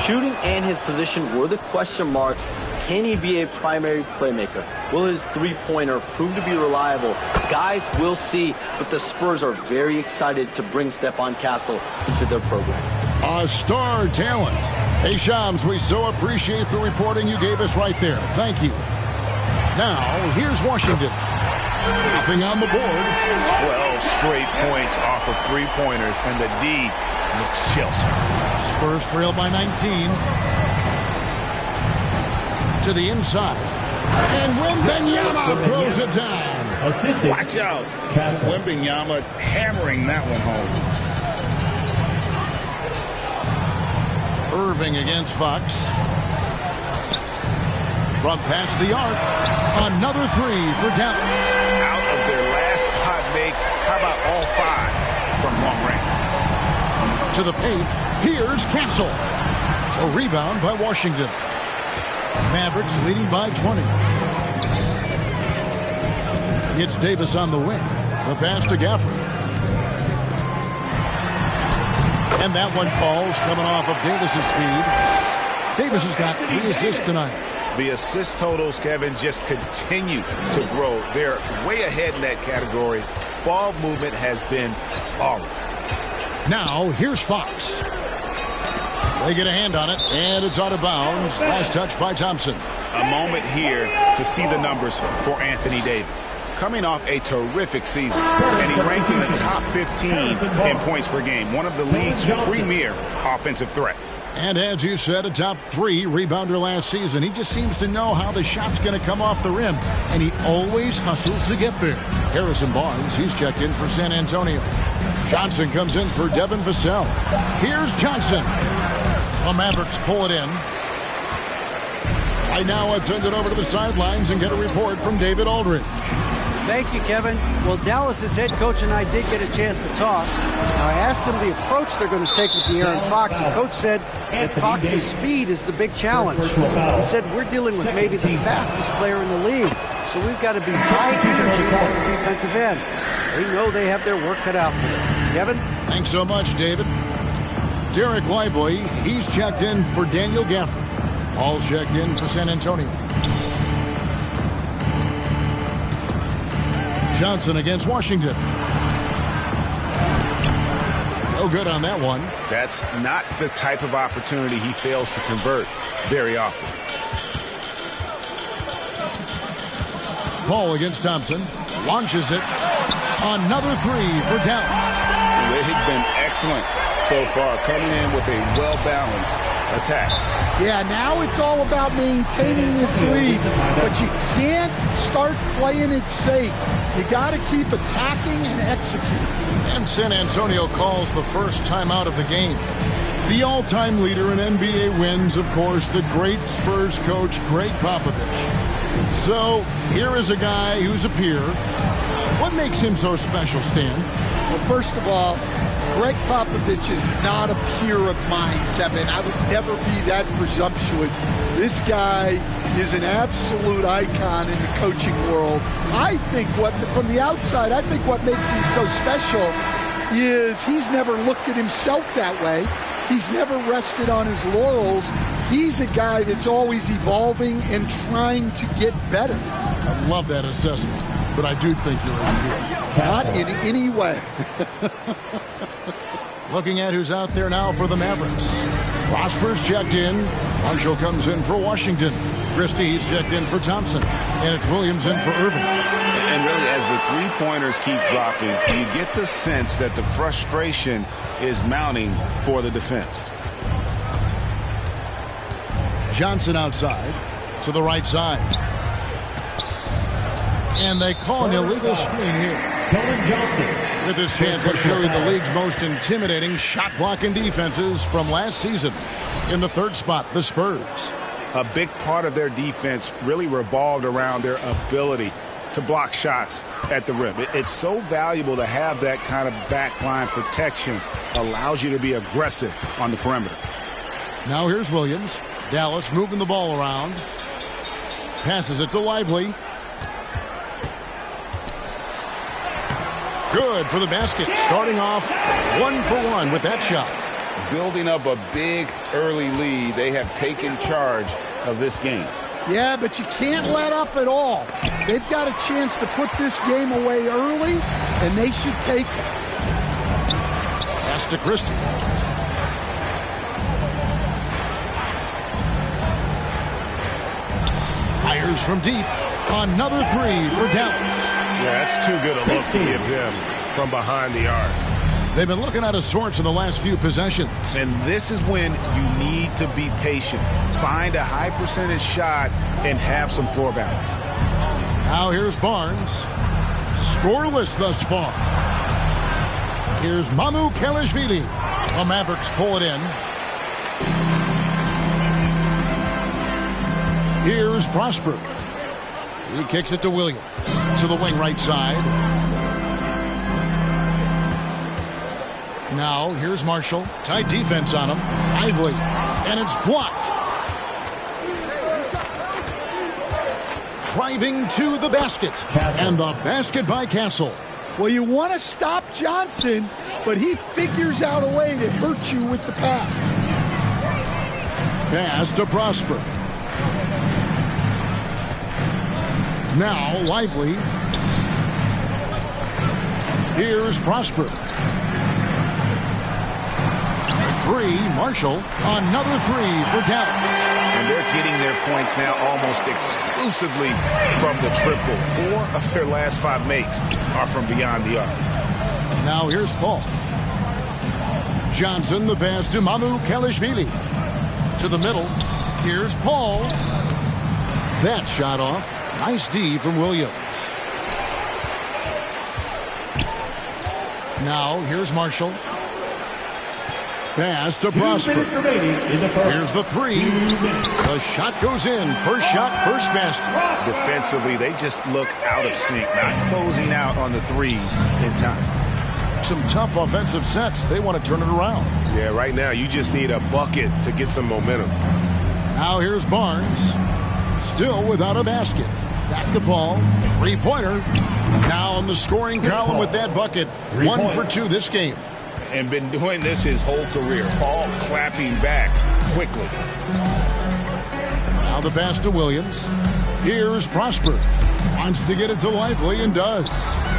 shooting and his position were the question marks. Can he be a primary playmaker? Will his three-pointer prove to be reliable? Guys, we'll see, but the Spurs are very excited to bring Stephon Castle into their program. A star talent. Hey, Shams, we so appreciate the reporting you gave us right there. Thank you. Now, here's Washington. Nothing on the board. 12 straight points off of three-pointers, and the D looks shell-shocked. Spurs trail by 19. To the inside. And Wembanyama throws it down. Assistant. Watch out. Wembanyama hammering that one home. Irving against Fox. From past the arc. Another three for Dallas. Out of their last 5 makes, how about all 5 from long range? To the paint. Here's Castle. A rebound by Washington. Mavericks leading by 20. It's Davis on the wing. The pass to Gafford. And that one falls coming off of Davis's speed. Davis has got 3 assists tonight. The assist totals, Kevin, just continue to grow. They're way ahead in that category. Ball movement has been flawless. Now, here's Fox. They get a hand on it, and it's out of bounds. Last touch by Thompson. A moment here to see the numbers for Anthony Davis. Coming off a terrific season, and he ranked in the top 15 in points per game, one of the league's premier offensive threats. And as you said, a top 3 rebounder last season. He just seems to know how the shot's going to come off the rim, and he always hustles to get there. Harrison Barnes, he's checked in for San Antonio. Johnson comes in for Devin Vassell. Here's Johnson. The Mavericks pull it in. Right now, let's send it over to the sidelines and get a report from David Aldridge. Thank you, Kevin. Well, Dallas's head coach and I did get a chance to talk. Now, I asked him the approach they're going to take with De'Aaron Fox, and Coach said that Fox's speed is the big challenge. He said we're dealing with maybe the fastest player in the league, so we've got to be high energy at the defensive end. They know they have their work cut out for them. Kevin? Thanks so much, David. Derek Lively, he's checked in for Daniel Gafford. Paul's checked in for San Antonio. Johnson against Washington. No good on that one. That's not the type of opportunity he fails to convert very often. Paul against Thompson. Launches it. Another 3 for Dallas. They've been excellent so far, coming in with a well-balanced attack. Yeah, now it's all about maintaining this lead, but you can't start playing it safe. You got to keep attacking and executing. And San Antonio calls the first timeout of the game. The all-time leader in NBA wins, of course, the great Spurs coach, Greg Popovich. So here is a guy who's a peer. What makes him so special, Stan? Well, first of all, Greg Popovich is not a peer of mine, Kevin. I would never be that presumptuous. This guy is an absolute icon in the coaching world. I think from the outside, I think what makes him so special is he's never looked at himself that way. He's never rested on his laurels. He's a guy that's always evolving and trying to get better. I love that assessment, but I do think you're his peer. Not in any way. Looking at who's out there now for the Mavericks. Prosper's checked in. Marshall comes in for Washington. Christie's checked in for Thompson. And it's Williams in for Irving. And really, as the three-pointers keep dropping, you get the sense that the frustration is mounting for the defense. Johnson outside to the right side. And they call an illegal screen here. Keldon Johnson. With this chance, let's show you the league's most intimidating shot-blocking defenses from last season. In the third spot, the Spurs. A big part of their defense really revolved around their ability to block shots at the rim. It's so valuable to have that kind of backline protection. Allows you to be aggressive on the perimeter. Now here's Williams. Dallas moving the ball around. Passes it to Lively. Good for the basket. Starting off 1 for 1 with that shot. building up a big early lead. They have taken charge of this game. Yeah, but you can't let up at all. They've got a chance to put this game away early, and they should take it. Pass to Christie. Fires from deep. Another three for Dallas. Yeah, that's too good a look to give them from behind the arc. They've been looking out of sorts in the last few possessions. And this is when you need to be patient. Find a high percentage shot and have some floor balance. Now here's Barnes. Scoreless thus far. Here's Mamu Kelishvili. The Mavericks pull it in. Here's Prosper. He kicks it to Williams. To the wing right side. Now, here's Marshall. Tight defense on him. Lively. And it's blocked. Driving to the basket. And the basket by Castle. Well, you want to stop Johnson, but he figures out a way to hurt you with the pass. Pass to Prosper. Now, Lively. Here's Prosper. Three, Marshall. Another three for Dallas. And they're getting their points now almost exclusively from the triple. 4 of their last 5 makes are from beyond the arc. Now here's Paul. Johnson, the pass to Mamu Kelishvili. To the middle. Here's Paul. That shot off. Nice D from Williams. Now here's Marshall. Pass to Prosper. Here's the three. The shot goes in. First shot, first basket. Defensively, they just look out of sync, not closing out on the threes in time. Some tough offensive sets. They want to turn it around. Yeah, right now you just need a bucket to get some momentum. Now here's Barnes. Still without a basket. Back to Paul. Three-pointer. Now on the scoring column with that bucket. 1 for 2 this game. And been doing this his whole career. Paul clapping back quickly. Now the pass to Williams. Here's Prosper. Wants to get it to Lively and does.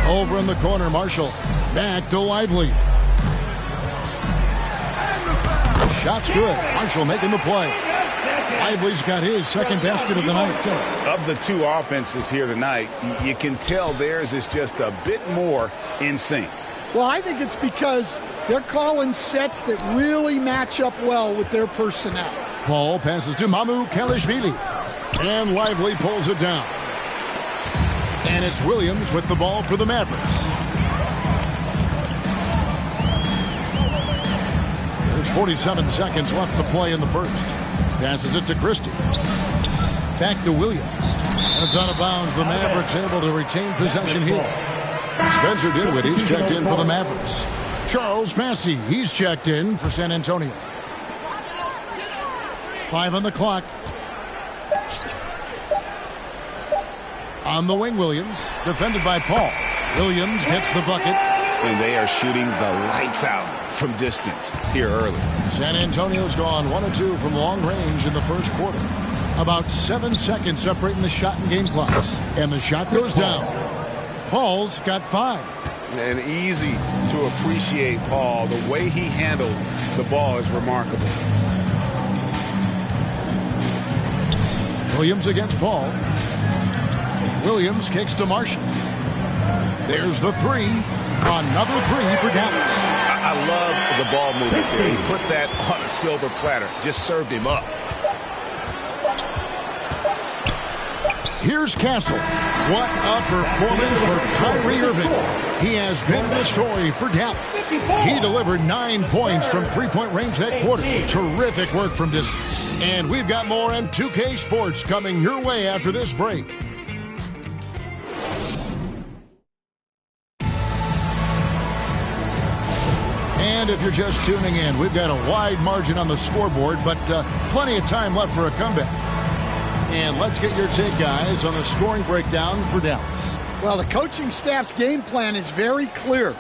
Over in the corner, Marshall. Back to Lively. Shot's good. Marshall making the play. Lively's got his second basket of the night. Of the 2 offenses here tonight, you can tell theirs is just a bit more in sync. Well, I think it's because they're calling sets that really match up well with their personnel. Paul passes to Mamu Kelishvili. And Lively pulls it down. And it's Williams with the ball for the Mavericks. There's 47 seconds left to play in the first. Passes it to Christie. Back to Williams. And it's out of bounds. The Mavericks able to retain possession here. Spencer Dinwiddie's checked in for the Mavericks. Charles Massey, he's checked in for San Antonio. 5 on the clock. On the wing, Williams. Defended by Paul. Williams gets the bucket. And they are shooting the lights out from distance here early. San Antonio's gone 1 of 2 from long range in the first quarter. About 7 seconds separating the shot and game clocks. And the shot goes down. Paul's got 5. And easy to appreciate Paul. The way he handles the ball is remarkable. Williams against Paul. Williams kicks to Marshall. There's the three. Another three for Dallas. I love the ball movement there. He put that on a silver platter. Just served him up. Here's Castle. What a performance for Kyrie Irving. He has been the story for Dallas. He delivered 9 points from three-point range that quarter. Terrific work from distance. And we've got more on 2K Sports coming your way after this break. And if you're just tuning in, we've got a wide margin on the scoreboard, but plenty of time left for a comeback. And let's get your take, guys, on the scoring breakdown for Dallas. Well, the coaching staff's game plan is very clear.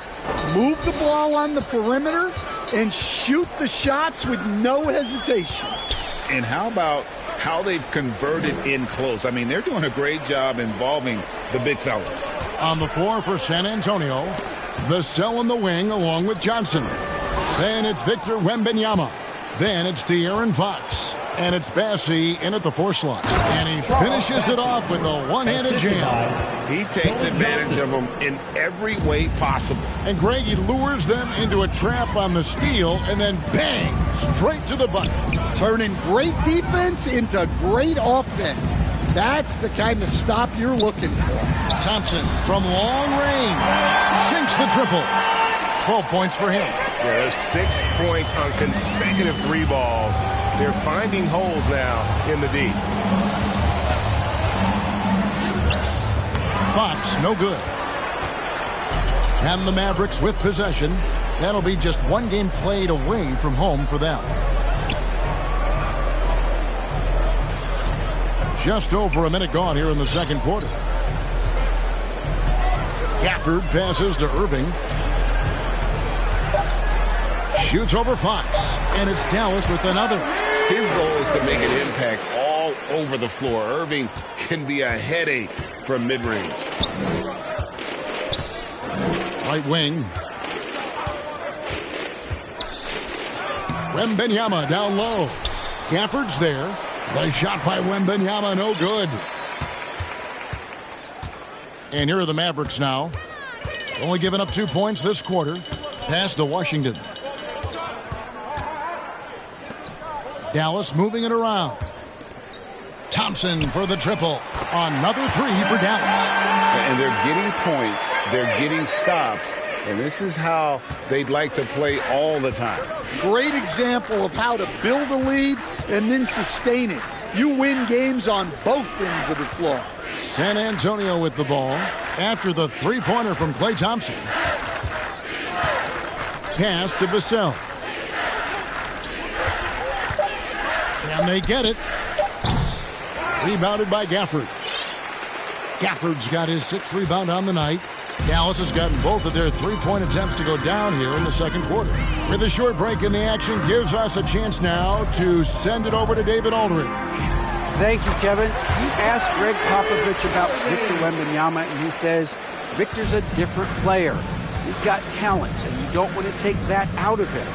Move the ball on the perimeter, and shoot the shots with no hesitation. And how about how they've converted in close? I mean, they're doing a great job involving the big fellas. On the floor for San Antonio, Vassell in the wing along with Johnson. Then it's Victor Wembanyama. Then it's De'Aaron Fox. And it's Bassey in at the 4 slot. And he finishes it off with a one-handed jam. He takes advantage of them in every way possible. And Greg, he lures them into a trap on the steal and then bang, straight to the bucket. Turning great defense into great offense. That's the kind of stop you're looking for. Thompson from long range sinks the triple. 12 points for him. Yeah, there's 6 points on consecutive 3 balls. They're finding holes now in the D. Fox, no good. And the Mavericks with possession. That'll be just 1 game played away from home for them. Just over a minute gone here in the second quarter. Gafford passes to Irving. Shoots over Fox. And it's Dallas with another. His goal is to make an impact all over the floor. Irving can be a headache from mid-range. Right wing. Wembanyama down low. Gafford's there. The shot by Wembanyama, no good. And here are the Mavericks now. Only giving up 2 points this quarter. Pass to Washington. Dallas moving it around. Thompson for the triple. Another 3 for Dallas. And they're getting points. They're getting stops. And this is how they'd like to play all the time. Great example of how to build a lead and then sustain it. You win games on both ends of the floor. San Antonio with the ball after the 3-pointer from Klay Thompson. Pass to Vassell. Can they get it? Rebounded by Gafford. Gafford's got his 6th rebound on the night. Dallas has gotten both of their 3-point attempts to go down here in the second quarter. With a short break in the action, gives us a chance now to send it over to David Aldridge. Thank you, Kevin. You asked Greg Popovich about Victor Wembanyama, and he says Victor's a different player. He's got talents, and you don't want to take that out of him.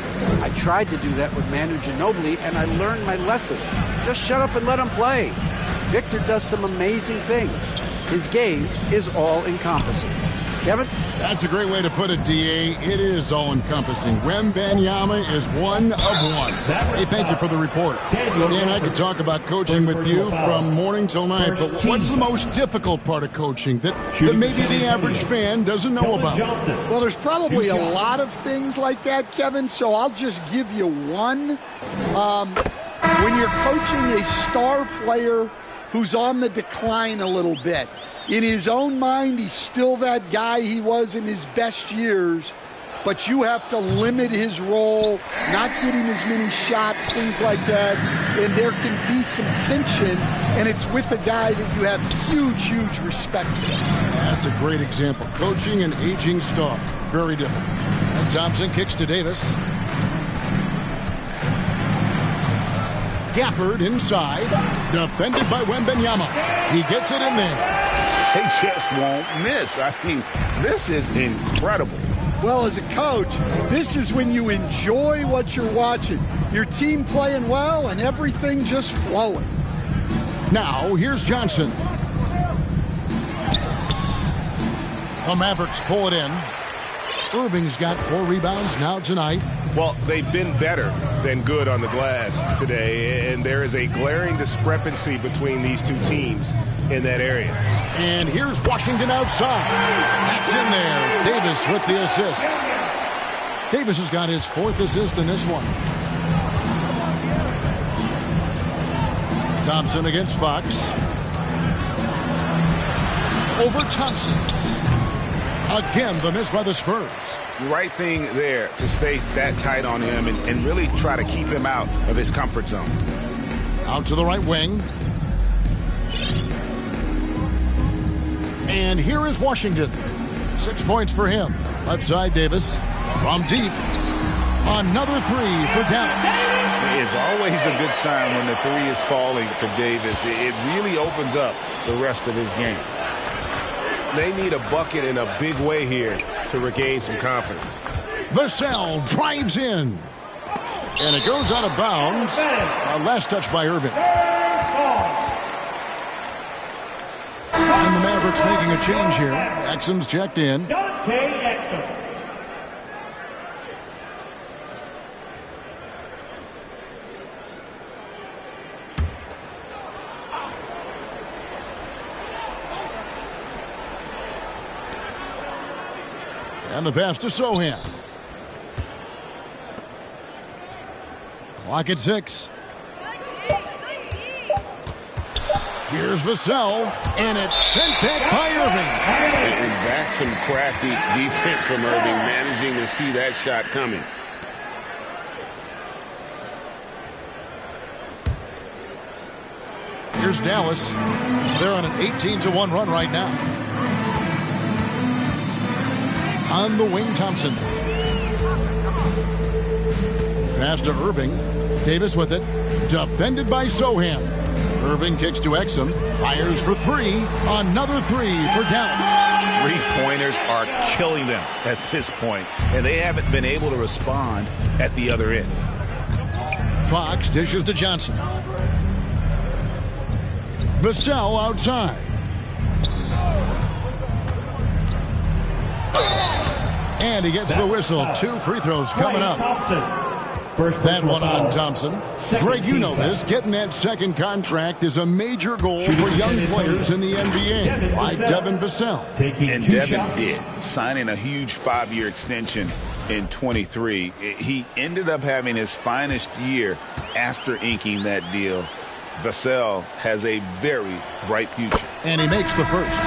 I tried to do that with Manu Ginobili, and I learned my lesson. Just shut up and let him play. Victor does some amazing things. His game is all-encompassing. Kevin? That's a great way to put it, D.A. It is all-encompassing. Wembanyama is one of one. Hey, thank you for the report. Stan, I could talk about coaching with you from morning till night, but what's the most difficult part of coaching that maybe the average fan doesn't know about? Well, there's probably a lot of things like that, Kevin, so I'll just give you one. When you're coaching a star player who's on the decline a little bit, in his own mind, he's still that guy he was in his best years, but you have to limit his role, not get him as many shots, things like that, and there can be some tension, and it's with a guy that you have huge, huge respect for. That's a great example. Coaching an aging star. Very different. And Thompson kicks to Davis. Gafford inside. Defended by Wembanyama. He gets it in there. They just won't miss. I mean, this is incredible. Well, as a coach, this is when you enjoy what you're watching. Your team playing well and everything just flowing. Now, here's Johnson. The Mavericks pull it in. Irving's got 4 rebounds now tonight. Well, they've been better than good on the glass today, and there is a glaring discrepancy between these two teams in that area. And here's Washington outside. That's in there. Davis with the assist. Davis has got his 4th assist in this one. Thompson against Fox. Over Thompson. Again, the miss by the Spurs. The right thing there to stay that tight on him and really try to keep him out of his comfort zone. Out to the right wing. And here is Washington. 6 points for him. Left side, Davis. From deep. Another three for Dallas. It's always a good sign when the three is falling for Davis. It really opens up the rest of his game. They need a bucket in a big way here to regain some confidence. Vassell drives in. And it goes out of bounds. Last touch by Irving. And the Mavericks making a change here. Exum's checked in. Dante Exum. And the pass to Sochan. Clock at 6. Here's Vassell, and it's sent back by Irving. And that's some crafty defense from Irving, managing to see that shot coming. Here's Dallas. They're on an 18-1 run right now. On the wing, Thompson. Pass to Irving. Davis with it. Defended by Sochan. Irving kicks to Exum. Fires for three. Another three for Dallas. Three-pointers are killing them at this point, and they haven't been able to respond at the other end. Fox dishes to Johnson. Vassell outside. And he gets the whistle. 2 free throws coming up. That one on Thompson. Greg, you know this. Getting that second contract is a major goal for young players in the NBA, like Devin Vassell. And Devin did, signing a huge 5-year extension in 23. He ended up having his finest year after inking that deal. Vassell has a very bright future. And he makes the first.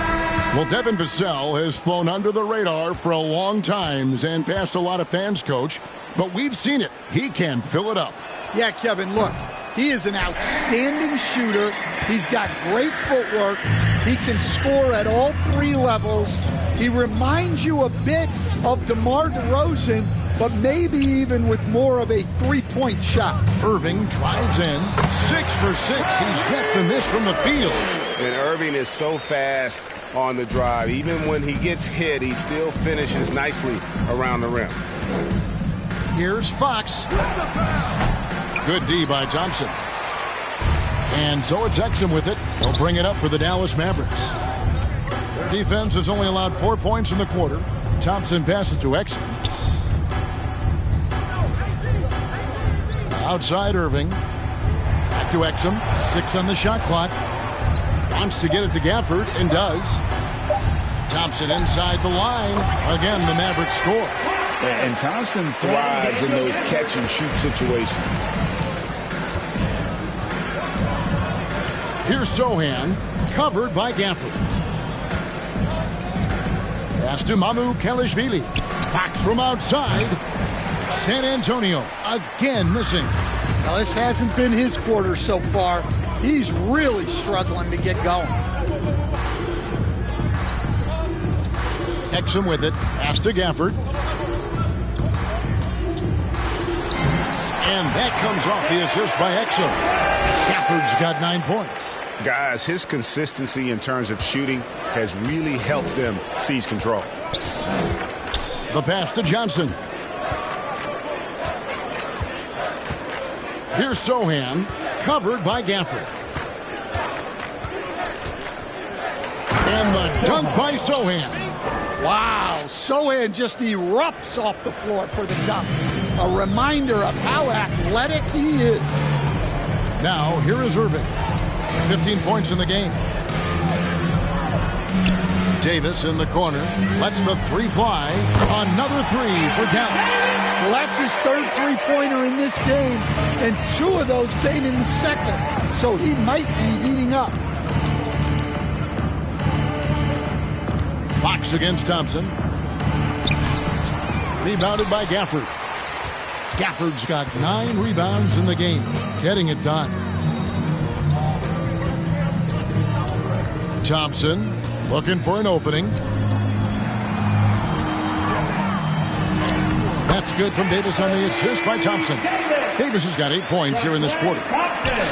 Well, Devin Vassell has flown under the radar for a long time and passed a lot of fans, Coach. But we've seen it. He can fill it up. Yeah, Kevin, look, he is an outstanding shooter. He's got great footwork. He can score at all 3 levels. He reminds you a bit of DeMar DeRozan, but maybe even with more of a 3-point shot. Irving drives in. 6 for 6. He's yet to miss from the field. And Irving is so fast on the drive. Even when he gets hit, he still finishes nicely around the rim. Here's Fox. Good D by Thompson. And so it's Exum with it. He'll bring it up for the Dallas Mavericks. Their defense has only allowed 4 points in the quarter. Thompson passes to Exum. Outside Irving. Back to Exum. 6 on the shot clock. Wants to get it to Gafford and does. Thompson inside the line. Again, the Mavericks score. And Thompson thrives in those catch-and-shoot situations. Here's Sochan, covered by Gafford. Pass to Mamu Kelishvili. Fox from outside. San Antonio again missing. Now, this hasn't been his quarter so far. He's really struggling to get going. Exum with it. Pass to Gafford. And that comes off the assist by Exum. Gafford's got 9 points. Guys, his consistency in terms of shooting has really helped them seize control. The pass to Johnson. Here's Sochan, covered by Gafford. And the dunk by Sochan. Wow, Sochan just erupts off the floor for the dunk. A reminder of how athletic he is. Now, here is Irving. 15 points in the game. Davis in the corner. Lets the 3 fly. Another 3 for Dallas. Well, that's his 3rd three-pointer in this game, and 2 of those came in the 2nd, so he might be heating up. Fox against Thompson. Rebounded by Gafford. Gafford's got 9 rebounds in the game. Getting it done. Thompson looking for an opening. That's good from Davis on the assist by Thompson. Davis has got 8 points here in this quarter.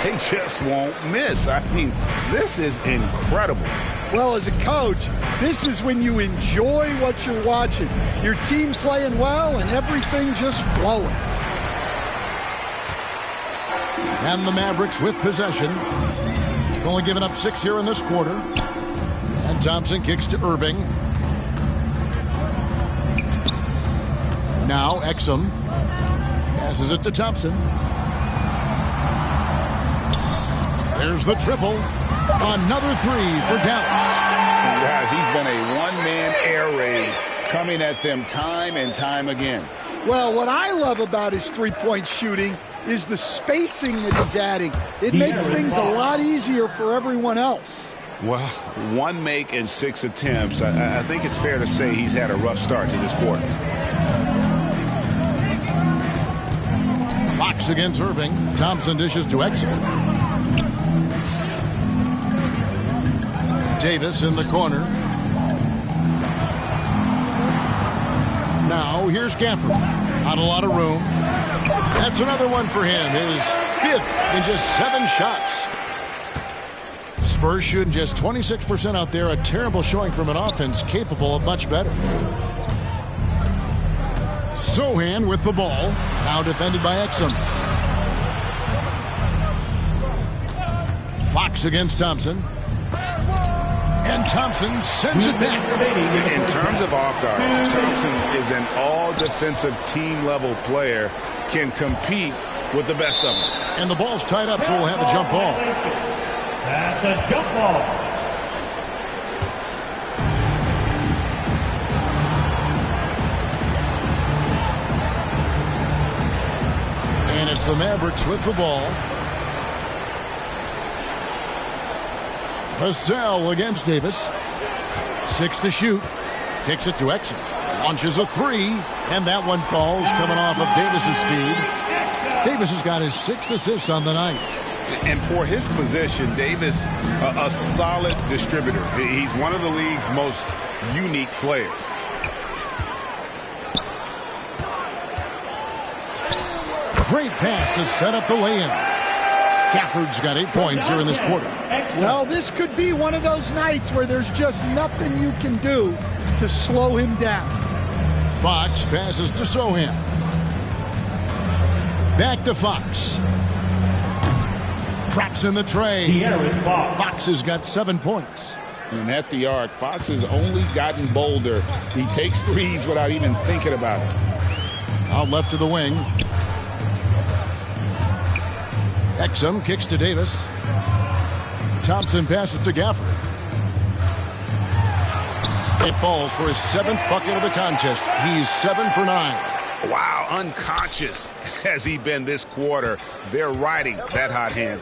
They just won't miss. I mean, this is incredible. Well, as a coach, this is when you enjoy what you're watching. Your team playing well and everything just flowing. And the Mavericks with possession. Only giving up 6 here in this quarter. And Thompson kicks to Irving. Now Exum passes it to Thompson. There's the triple. Another 3 for Dallas. Guys, he's been a one-man air raid coming at them time and time again. Well, what I love about his three-point shooting is the spacing that he's adding. It makes things a lot easier for everyone else. Well, 1 make and 6 attempts. I think it's fair to say he's had a rough start to this quarter. Fox against Irving. Thompson dishes to Exum. Davis in the corner. Now here's Gafford. Not a lot of room. That's another one for him. His 5th in just 7 shots. Spurs shooting just 26% out there. A terrible showing from an offense capable of much better. Sohan with the ball. Now defended by Exum. Fox against Thompson. And Thompson sends it back. In terms of off guards, Thompson is an all-defensive team-level player, can compete with the best of them. And the ball's tied up, so we'll have a jump ball. That's a jump ball. And it's the Mavericks with the ball. Vassell against Davis. 6 to shoot. Kicks it to Exum. Launches a 3. And that one falls coming off of Davis's feed. Davis has got his 6th assist on the night. And for his position, Davis, a solid distributor. He's one of the league's most unique players. Great pass to set up the lay-in. Gafford's got 8 points here in this quarter. Well, this could be one of those nights where there's just nothing you can do to slow him down. Fox passes to Sohan. Back to Fox. Traps in the tray. Fox has got 7 points. And at the arc, Fox has only gotten bolder. He takes threes without even thinking about it. Out left to the wing. Exum kicks to Davis. Thompson passes to Gafford. It falls for his 7th bucket of the contest. He's 7 for 9. Wow, unconscious has he been this quarter. They're riding that hot hand.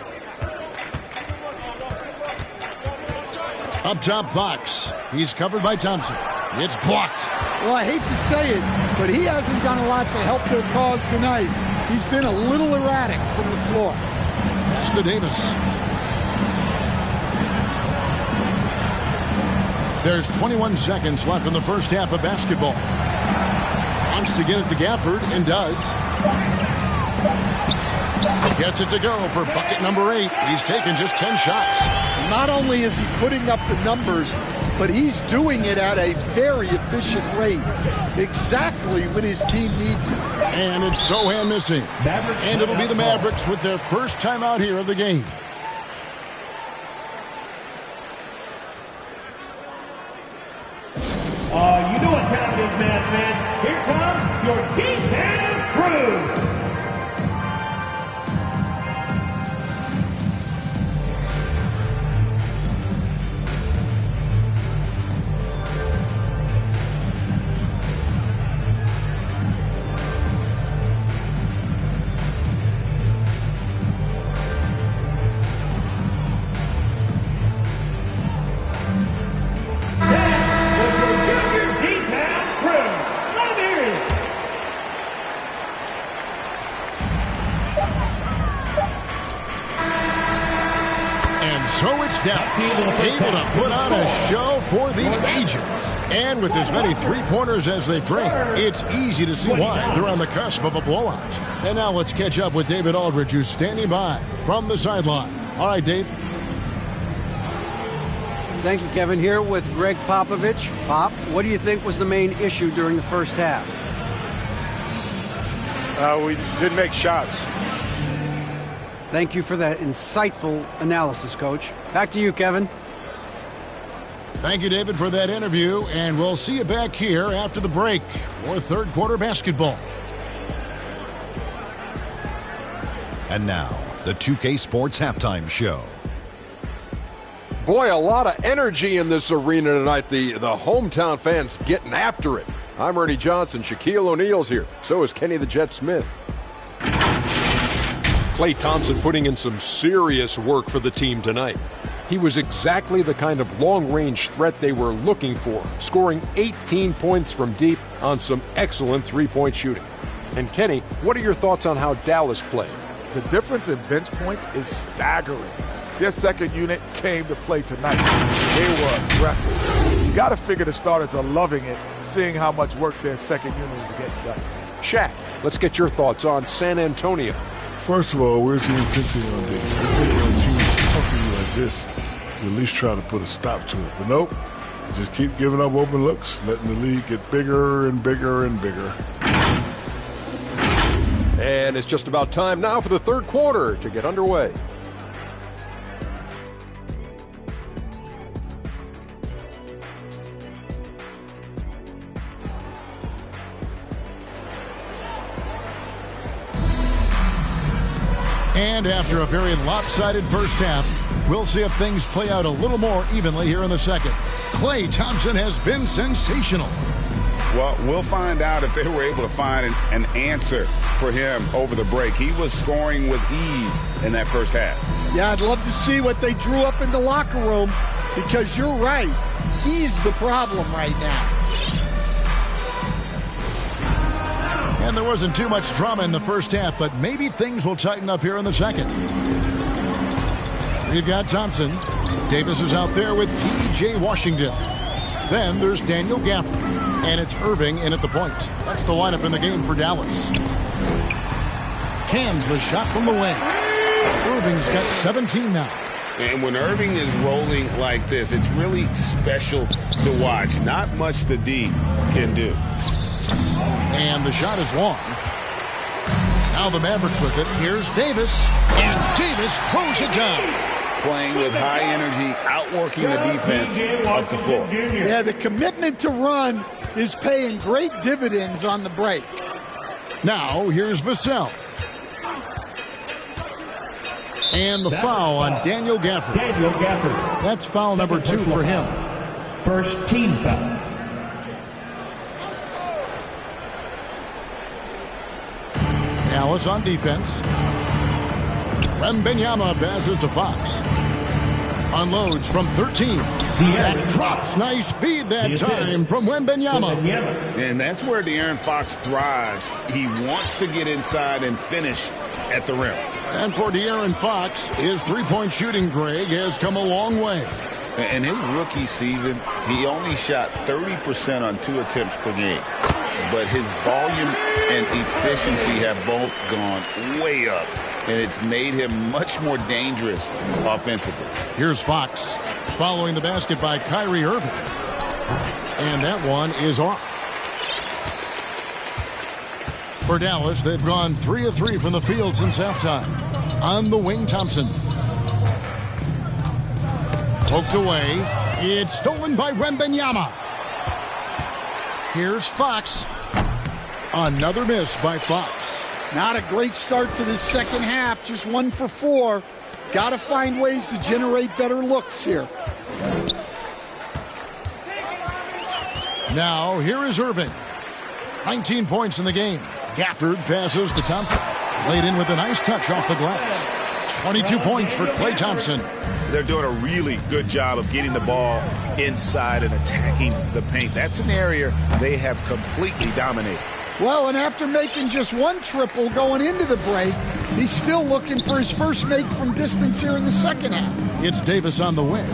Up top, Fox. He's covered by Thompson. It's blocked. Well, I hate to say it, but he hasn't done a lot to help their cause tonight. He's been a little erratic from the floor. Pass to Davis. There's 21 seconds left in the first half of basketball. Wants to get it to Gafford, and does. Gets it to go for bucket number 8. He's taken just 10 shots. Not only is he putting up the numbers, but he's doing it at a very efficient rate. Exactly when his team needs it. And it's Sohan missing. And it'll be the Mavericks with their first timeout here of the game. You know what time it is, Mavs fans. Here comes your D-Town crew. So it's Dallas, able to put on a show for the ages. And with as many three-pointers as they bring, it's easy to see why they're on the cusp of a blowout. And now let's catch up with David Aldridge, who's standing by from the sideline. All right, Dave. Thank you, Kevin. Here with Greg Popovich. Pop, what do you think was the main issue during the first half? We didn't make shots. Thank you for that insightful analysis, Coach. Back to you, Kevin. Thank you, David, for that interview, and we'll see you back here after the break for third quarter basketball. And now, the 2K Sports Halftime Show. Boy, a lot of energy in this arena tonight. The hometown fans getting after it. I'm Ernie Johnson. Shaquille O'Neal's here. So is Kenny the Jet Smith. Klay Thompson putting in some serious work for the team tonight. He was exactly the kind of long-range threat they were looking for, scoring 18 points from deep on some excellent three-point shooting. And Kenny, what are your thoughts on how Dallas played? The difference in bench points is staggering. Their second unit came to play tonight. They were aggressive. You got to figure the starters are loving it, seeing how much work their second unit is getting done. Shaq, let's get your thoughts on San Antonio. First of all, where's the intensity on this? I think when a team is talking to you like this, you at least try to put a stop to it. But nope, you just keep giving up open looks, letting the league get bigger and bigger and bigger. And it's just about time now for the third quarter to get underway. And after a very lopsided first half, we'll see if things play out a little more evenly here in the second. Klay Thompson has been sensational. Well, we'll find out if they were able to find an answer for him over the break. He was scoring with ease in that first half. Yeah, I'd love to see what they drew up in the locker room, because you're right. He's the problem right now. And there wasn't too much drama in the first half, but maybe things will tighten up here in the second. We've got Thompson. Davis is out there with P.J. Washington. Then there's Daniel Gafford. And it's Irving in at the point. That's the lineup in the game for Dallas. Cans the shot from the wing. Irving's got 17 now. And when Irving is rolling like this, it's really special to watch. Not much the D can do. And the shot is long. Now the Mavericks with it. Here's Davis. And Davis throws it down. Playing with high energy, outworking the defense up the floor. Yeah, the commitment to run is paying great dividends on the break. Now here's Vassell. And the foul on Daniel Gafford. That's foul number 2 for him. First team foul. Dallas on defense. Wembanyama passes to Fox. Unloads from 13. That drops. Nice feed that time from Wembanyama. And that's where De'Aaron Fox thrives. He wants to get inside and finish at the rim. And for De'Aaron Fox, his three-point shooting, Greg, has come a long way. In his rookie season, he only shot 30% on 2 attempts per game. But his volume and efficiency have both gone way up. And it's made him much more dangerous offensively. Here's Fox following the basket by Kyrie Irving. And that one is off. For Dallas, they've gone 3 of 3 from the field since halftime. On the wing, Thompson. Poked away. It's stolen by Wembanyama. Here's Fox. Another miss by Fox. Not a great start to this second half. Just 1 for 4. Got to find ways to generate better looks here. Now, here is Irving. 19 points in the game. Gafford passes to Thompson. Laid in with a nice touch off the glass. 22 points for Klay Thompson. They're doing a really good job of getting the ball inside and attacking the paint. That's an area they have completely dominated. Well, and after making just 1 triple going into the break, He's still looking for his first make from distance here in the second half. It's Davis on the way.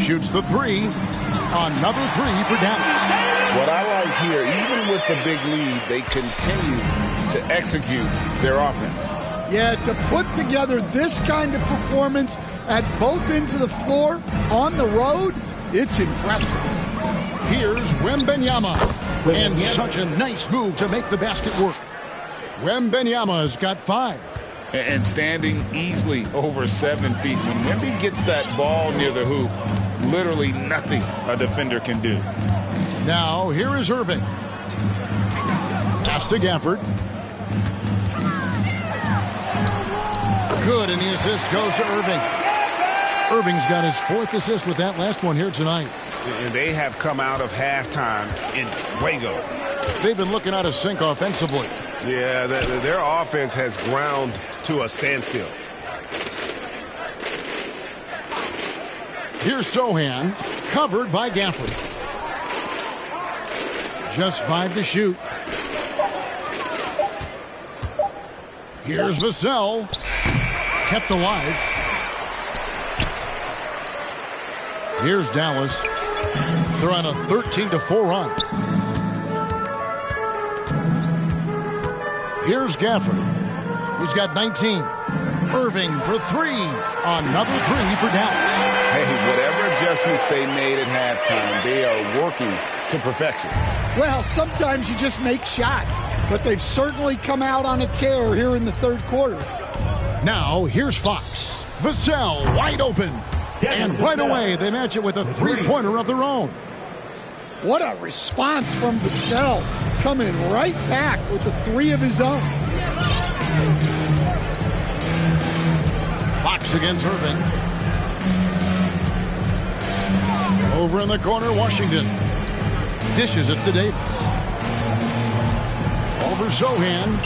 Shoots the three. Another three for Dallas. What I like here, even with the big lead, they continue to execute their offense. Yeah, to put together this kind of performance at both ends of the floor on the road, it's impressive. Here's Wembanyama. And such a nice move to make the basket work. Wembanyama's got 5. And standing easily over 7 feet. When Wemby gets that ball near the hoop, literally nothing a defender can do. Now, here is Irving. Pass to Gafford. Good, and the assist goes to Irving. Irving's got his 4th assist with that last one here tonight. And they have come out of halftime in fuego. They've been looking out of sync offensively. Yeah, their offense has ground to a standstill. Here's Sohan, covered by Gafford. Just 5 to shoot. Here's Vassell, kept alive. Here's Dallas. They're on a 13-4 run. Here's Gafford. He's got 19. Irving for 3. Another 3 for Dallas. Hey, whatever adjustments they made at halftime, they are working to perfection. Well, sometimes you just make shots, but they've certainly come out on a tear here in the third quarter. Now, here's Fox. Vassell wide open. And right away, they match it with a 3-pointer of their own. What a response from Vassell, coming right back with the 3 of his own. Fox against Irving. Over in the corner, Washington. Dishes it to Davis. Over Sohan.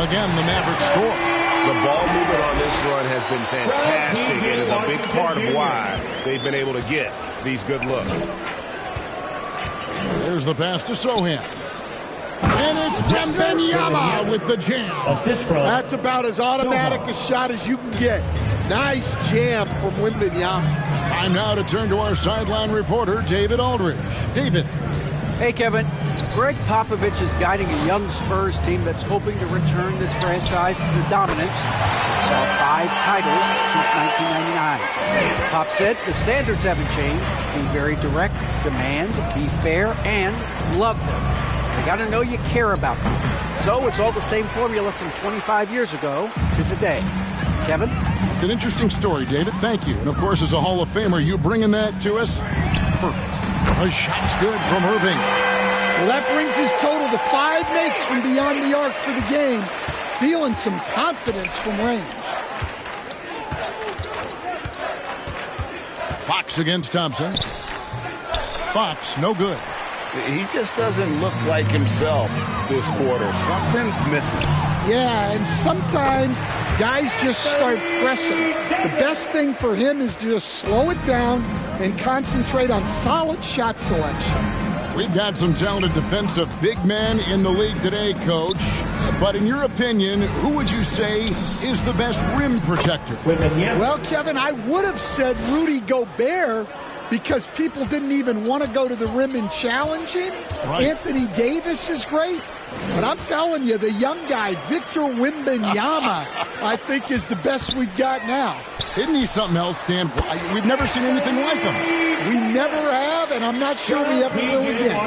Again, the Mavericks score. The ball movement on this run has been fantastic and is a big part of why they've been able to get these good looks. There's the pass to Sohan. And it's Wembanyama with the jam. That's about as automatic a shot as you can get. Nice jam from Wembanyama. Time now to turn to our sideline reporter, David Aldridge. David. Hey, Kevin. Greg Popovich is guiding a young Spurs team that's hoping to return this franchise to the dominance that saw 5 titles since 1999. Pop said the standards haven't changed. Be very direct, demand, be fair, and love them. They got to know you care about them. So it's all the same formula from 25 years ago to today. Kevin? It's an interesting story, David. Thank you. And, of course, as a Hall of Famer, you bringing that to us? Perfect. A shot's good from Irving. Well, that brings his total to 5 makes from beyond the arc for the game. Feeling some confidence from range. Fox against Thompson. Fox, no good. He just doesn't look like himself this quarter. Something's missing. Yeah, and sometimes guys just start pressing. The best thing for him is to just slow it down and concentrate on solid shot selection. We've got some talented defensive big men in the league today, Coach. But in your opinion, who would you say is the best rim protector? Well, Kevin, I would have said Rudy Gobert because people didn't even want to go to the rim and challenge him. Right. Anthony Davis is great. But I'm telling you, the young guy, Victor Wembanyama, I think is the best we've got now. Isn't he something else, Stan? We've never seen anything like him. We never have, and I'm not sure we ever will again.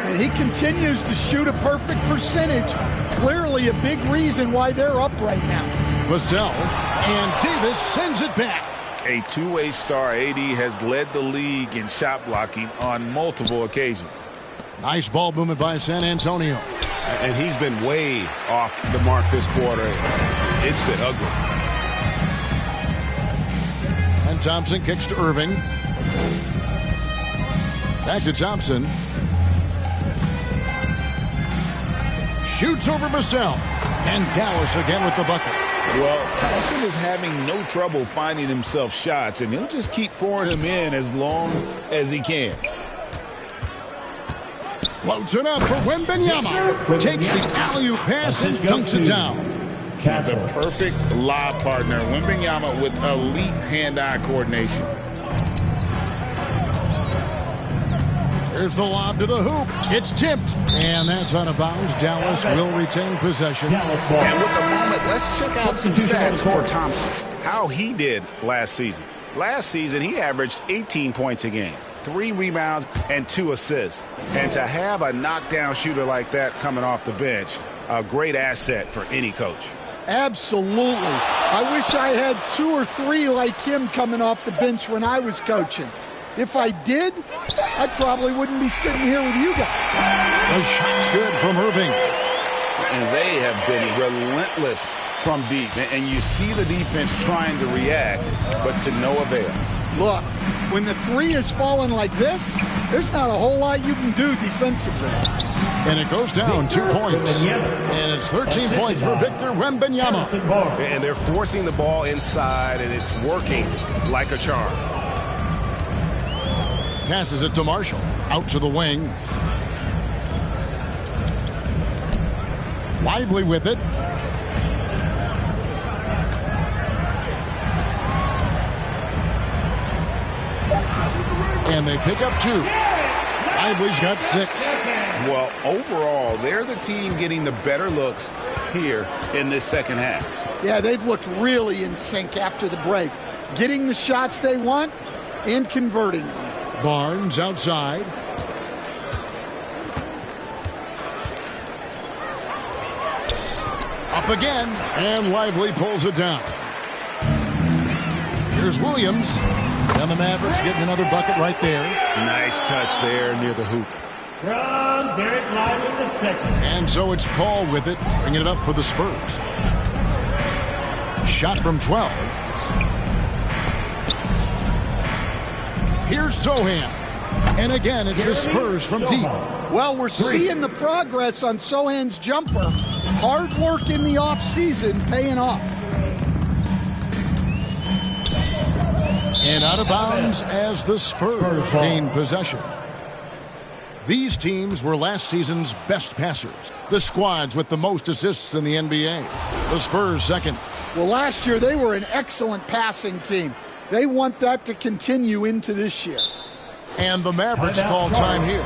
And he continues to shoot a perfect percentage. Clearly a big reason why they're up right now. Vassell, and Davis sends it back. A two-way star, AD has led the league in shot blocking on multiple occasions. Nice ball movement by San Antonio. And he's been way off the mark this quarter. It's been ugly. And Thompson kicks to Irving. Back to Thompson. Shoots over Vassell. And Dallas again with the bucket. Well, Thompson is having no trouble finding himself shots, and he'll just keep pouring them in as long as he can. Floats it up for Wembanyama. Takes the alley-oop pass and dunks it down. The perfect lob partner. Wembanyama with elite hand-eye coordination. Here's the lob to the hoop. It's tipped. And that's out of bounds. Dallas will retain possession. And with the moment, let's check out some stats for Thompson. How he did last season. Last season, he averaged 18 points a game, 3 rebounds, and 2 assists. And to have a knockdown shooter like that coming off the bench, a great asset for any coach. Absolutely. I wish I had 2 or 3 like him coming off the bench when I was coaching. If I did, I probably wouldn't be sitting here with you guys. The shot's good from Irving. And they have been relentless from deep. And you see the defense trying to react, but to no avail. Look, when the 3 is falling like this, there's not a whole lot you can do defensively. And it goes down 2 points. And it's 13 points for Victor Wembanyama. And they're forcing the ball inside, and it's working like a charm. Passes it to Marshall. Out to the wing. Lively with it. And they pick up 2. Lively's got 6. Well, overall, they're the team getting the better looks here in this second half. Yeah, they've looked really in sync after the break. Getting the shots they want and converting them. Barnes outside. Up again, and Lively pulls it down. Here's Williams. And the Mavericks getting another bucket right there. Nice touch there near the hoop. From Derek Lively the second. And so it's Paul with it, bringing it up for the Spurs. Shot from 12. Here's Sohan. And again, it's the Spurs from deep. Well, we're seeing the progress on Sohan's jumper. Hard work in the offseason paying off. And out of bounds as the Spurs gain possession. These teams were last season's best passers. The squads with the most assists in the NBA. The Spurs second. Well, last year they were an excellent passing team. They want that to continue into this year. And the Mavericks call time here.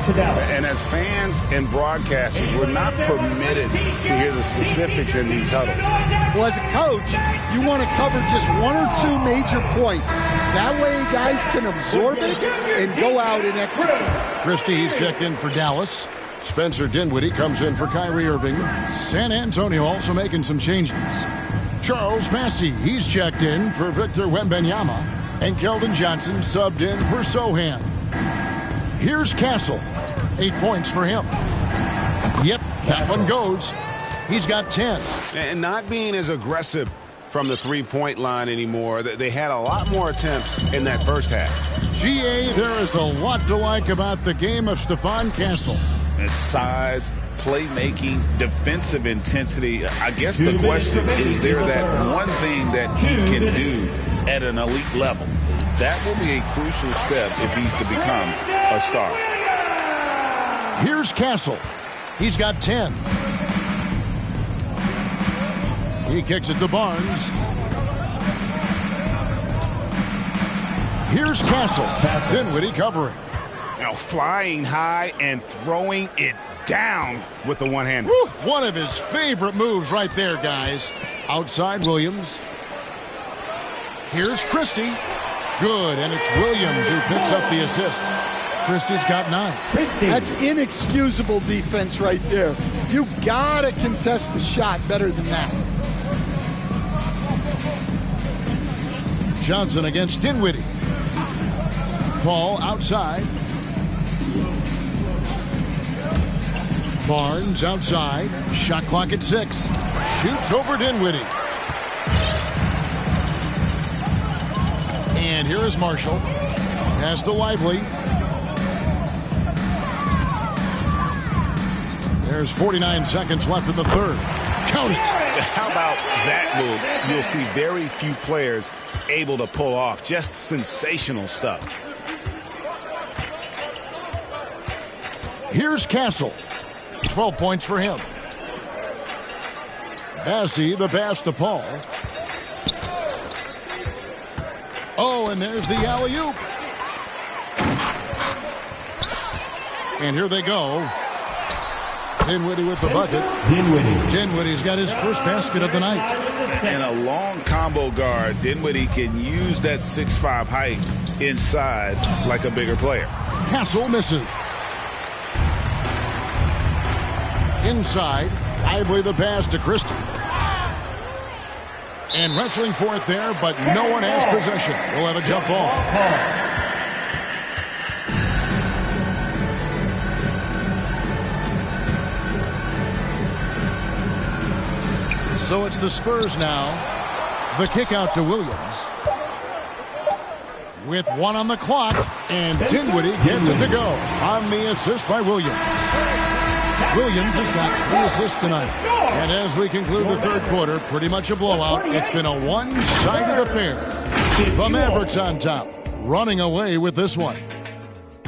And as fans and broadcasters, we're not permitted to hear the specifics in these huddles. Well, as a coach, you want to cover just 1 or 2 major points. That way guys can absorb it and go out and execute. Christie, he's checked in for Dallas. Spencer Dinwiddie comes in for Kyrie Irving. San Antonio also making some changes. Charles Massey, he's checked in for Victor Wembanyama. And Keldon Johnson subbed in for Sohan. Here's Castle. 8 points for him. Yep, that one goes. He's got 10. And not being as aggressive from the three-point line anymore. They had a lot more attempts in that first half. GA, there is a lot to like about the game of Stephon Castle. His size, playmaking, defensive intensity. I guess the question is there that one thing that he can do at an elite level? That will be a crucial step if he's to become a star. Here's Castle. He's got 10. He kicks it to Barnes. Here's Castle. Dinwiddie covering. Now flying high and throwing it down with the one-hander. One of his favorite moves right there, guys. Outside Williams. Here's Christie. Good, and it's Williams who picks up the assist. Christie's got 9. That's inexcusable defense right there. You gotta contest the shot better than that. Johnson against Dinwiddie. Paul outside. Barnes outside. Shot clock at 6. Shoots over Dinwiddie. And here is Marshall. Pass to Lively. There's 49 seconds left in the third. Count it. How about that move? You'll see very few players able to pull off just sensational stuff. Here's Castle. 12 points for him. Bassey, the pass to Paul. Oh, and there's the alley-oop. And here they go. Dinwiddie with the bucket. Dinwiddie's got his first basket of the night. And a long combo guard, Dinwiddie can use that 6'5" height inside like a bigger player. Castle misses. Inside, Lively the pass to Christie. And wrestling for it there, but no one has possession. We'll have a jump ball. So it's the Spurs now. The kick out to Williams. With 1 on the clock, and Dinwiddie gets it to go on the assist by Williams. Williams has got 3 assists tonight. And as we conclude the third quarter, pretty much a blowout. It's been a one-sided affair. The Mavericks on top, running away with this one.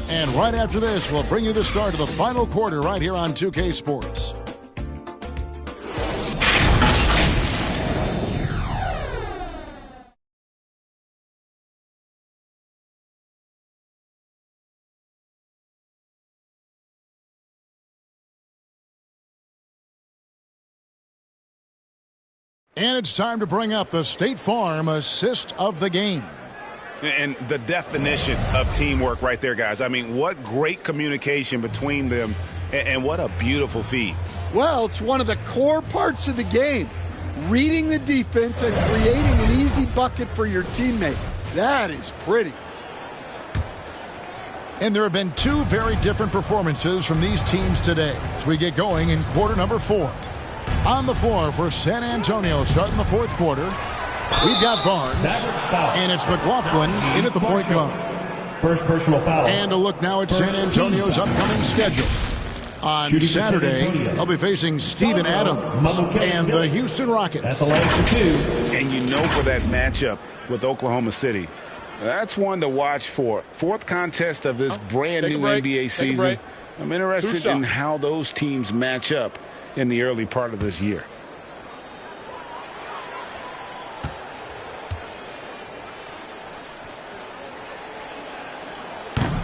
And right after this, we'll bring you the start of the final quarter right here on 2K Sports. And it's time to bring up the State Farm assist of the game. And the definition of teamwork right there, guys. I mean, what great communication between them, and what a beautiful feed. Well, it's one of the core parts of the game. Reading the defense and creating an easy bucket for your teammate. That is pretty. And there have been 2 very different performances from these teams today as we get going in quarter number 4. On the floor for San Antonio starting the fourth quarter, we've got Barnes, and it's McLaughlin in at the point guard. First personal foul. And a look now at San Antonio's upcoming schedule. On Saturday, they'll be facing Steven Adams and the Houston Rockets. And you know, for that matchup with Oklahoma City, that's one to watch for. 4th contest of this brand new NBA season. I'm interested in how those teams match up in the early part of this year.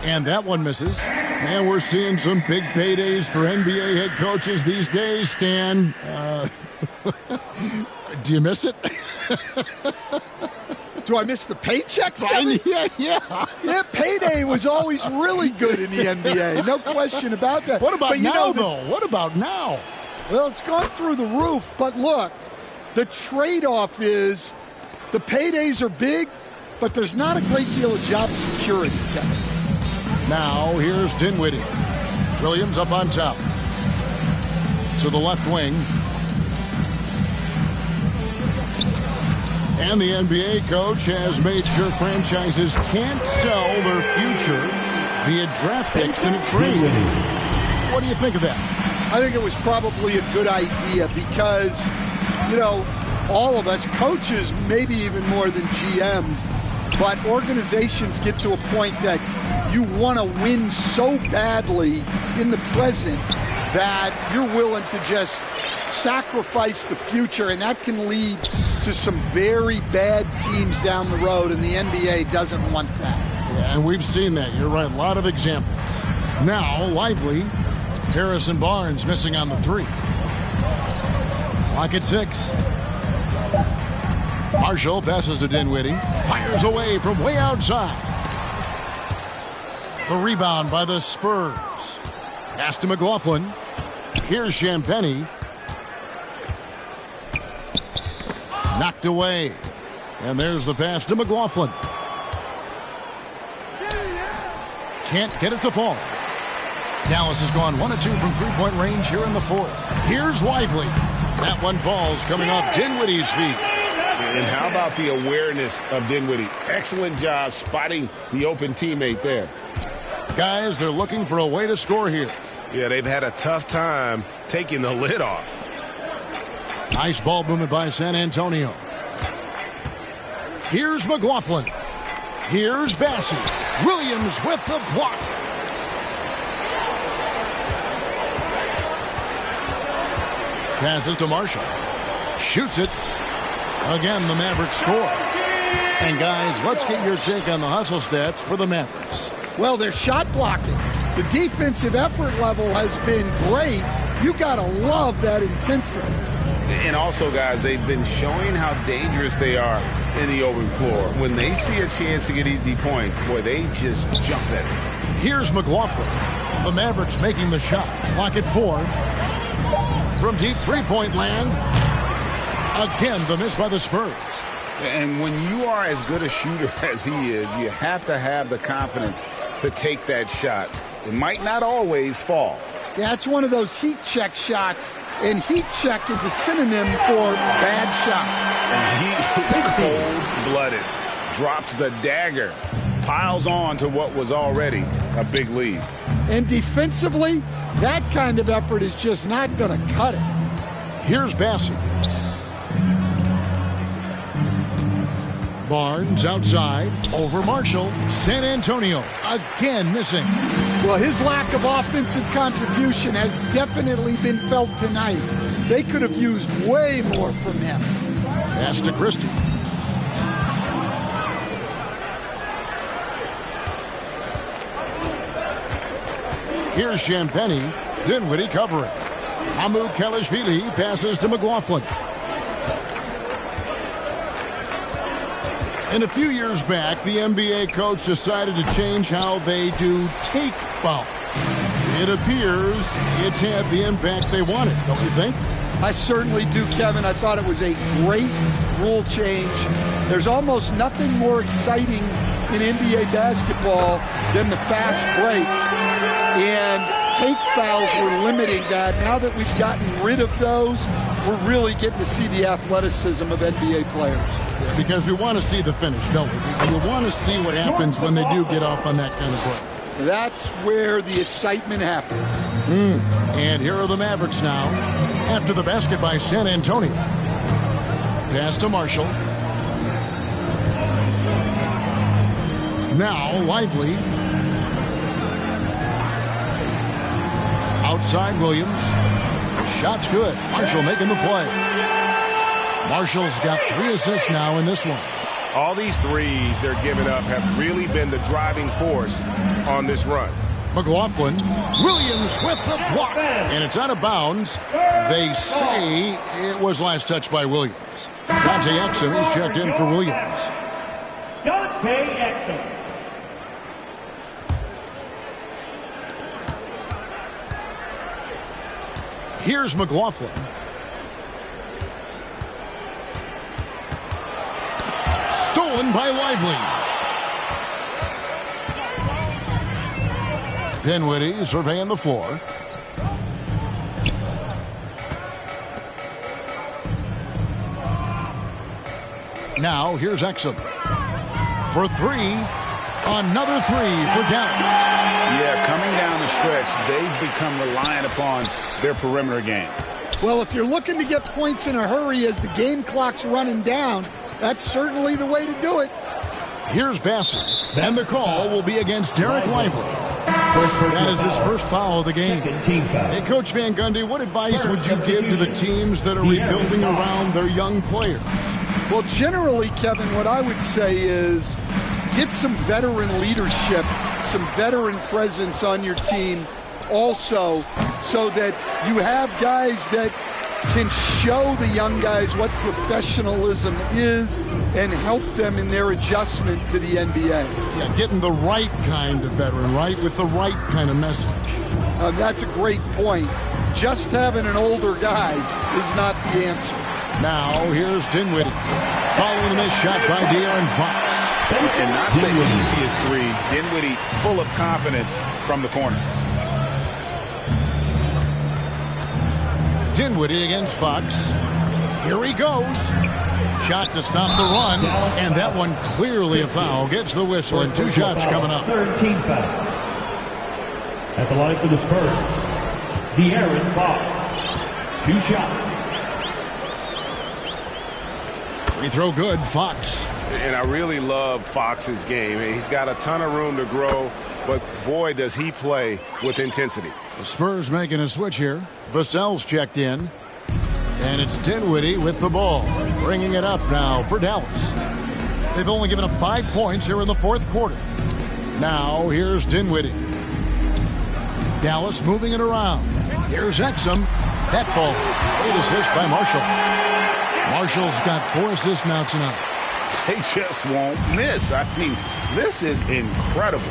And that one misses. And we're seeing some big paydays for NBA head coaches these days, Stan. Do you miss it? Do I miss the paychecks? Yeah. Payday was always really good in the NBA. No question about that. What about now, though? What about now? Well, it's gone through the roof, but look, the trade-off is the paydays are big, but there's not a great deal of job security, Kevin. Now, here's Dinwiddie. Williams up on top. To the left wing. And the NBA coach has made sure franchises can't sell their future via draft picks in a trade. What do you think of that? I think it was probably a good idea because, you know, all of us, coaches, maybe even more than GMs, but organizations get to a point that you want to win so badly in the present that you're willing to just sacrifice the future, and that can lead to some very bad teams down the road, and the NBA doesn't want that. Yeah, and we've seen that. You're right. A lot of examples. Now, Lively. Harrison Barnes missing on the 3. Clock at 6. Marshall passes to Dinwiddie. Fires away from way outside. The rebound by the Spurs. Pass to McLaughlin. Here's Champagnie. Knocked away. And there's the pass to McLaughlin. Can't get it to fall. Dallas has gone 1 of 2 from three-point range here in the fourth. Here's Lively. That one falls coming off Dinwiddie's feet. And how about the awareness of Dinwiddie? Excellent job spotting the open teammate there. Guys, they're looking for a way to score here. Yeah, they've had a tough time taking the lid off. Nice ball movement by San Antonio. Here's McLaughlin. Here's Bassey. Williams with the block. Passes to Marshall. Shoots it. Again, the Mavericks score. And guys, let's get your take on the hustle stats for the Mavericks. Well, they're shot blocking. The defensive effort level has been great. You got to love that intensity. And also, guys, they've been showing how dangerous they are in the open floor. When they see a chance to get easy points, boy, they just jump at it. Here's McLaughlin. The Mavericks making the shot. Clock at 4. From deep three-point land. Again, the miss by the Spurs. And when you are as good a shooter as he is, you have to have the confidence to take that shot. It might not always fall. Yeah, it's one of those heat check shots, and heat check is a synonym for bad shot. And he is cold-blooded, drops the dagger, piles on to what was already a big lead. And defensively, that kind of effort is just not going to cut it. Here's Bassett. Barnes outside, over Marshall. San Antonio again missing. Well, his lack of offensive contribution has definitely been felt tonight. They could have used way more from him. Pass to Christie. Here's Champagny. Dinwiddie covering. Hamu Kalashvili passes to McLaughlin. And a few years back, the NBA coach decided to change how they do take fouls. It appears it's had the impact they wanted, don't you think? I certainly do, Kevin. I thought it was a great rule change. There's almost nothing more exciting in NBA basketball than the fast break. And take fouls were limiting that. Now that we've gotten rid of those, we're really getting to see the athleticism of NBA players. Because we want to see the finish, don't we? We want to see what happens when they do get off on that kind of play. That's where the excitement happens. And here are the Mavericks now. After the basket by San Antonio. Pass to Marshall. Now Lively. Outside Williams. Shot's good. Marshall making the play. Marshall's got 3 assists now in this one. All these threes they're giving up have really been the driving force on this run. McLaughlin. Williams with the block. And it's out of bounds. They say it was last touched by Williams. Dante Exum is checked in for Williams. Dante Exum. Here's McLaughlin. Stolen by Lively. Dinwiddie surveying the floor. Now here's Exum. For 3. Another 3 for Dallas. Yeah, coming down the stretch, they've become reliant upon their perimeter game. Well, if you're looking to get points in a hurry as the game clock's running down, that's certainly the way to do it. Here's Bassett, and the call will be against Derek Lively. That is his first foul of the game. Hey, Coach Van Gundy, what advice would you give to the teams that are rebuilding around their young players? Well, generally, Kevin, what I would say is get some veteran leadership, some veteran presence on your team also, so that you have guys that can show the young guys what professionalism is and help them in their adjustment to the NBA. Yeah, getting the right kind of veteran, right, with the right kind of message. That's a great point. Just having an older guy is not the answer. Now, here's Dinwiddie. Following the missed shot by De'Aaron Fox. And not the easiest 3. Dinwiddie full of confidence from the corner. Dinwiddie against Fox. Here he goes. Shot to stop the run, and that one clearly a foul. Gets the whistle, and 2 shots coming up. Third team foul. At the line for the Spurs, De'Aaron Fox. 2 shots. Free throw good, Fox. And I really love Fox's game. He's got a ton of room to grow, but boy, does he play with intensity. The Spurs making a switch here. Vassell's checked in. And it's Dinwiddie with the ball, bringing it up now for Dallas. They've only given up 5 points here in the fourth quarter. Now here's Dinwiddie. Dallas moving it around. Here's Exum. That ball. Great assist by Marshall. Marshall's got 4 assists now tonight. They just won't miss. I mean, this is incredible.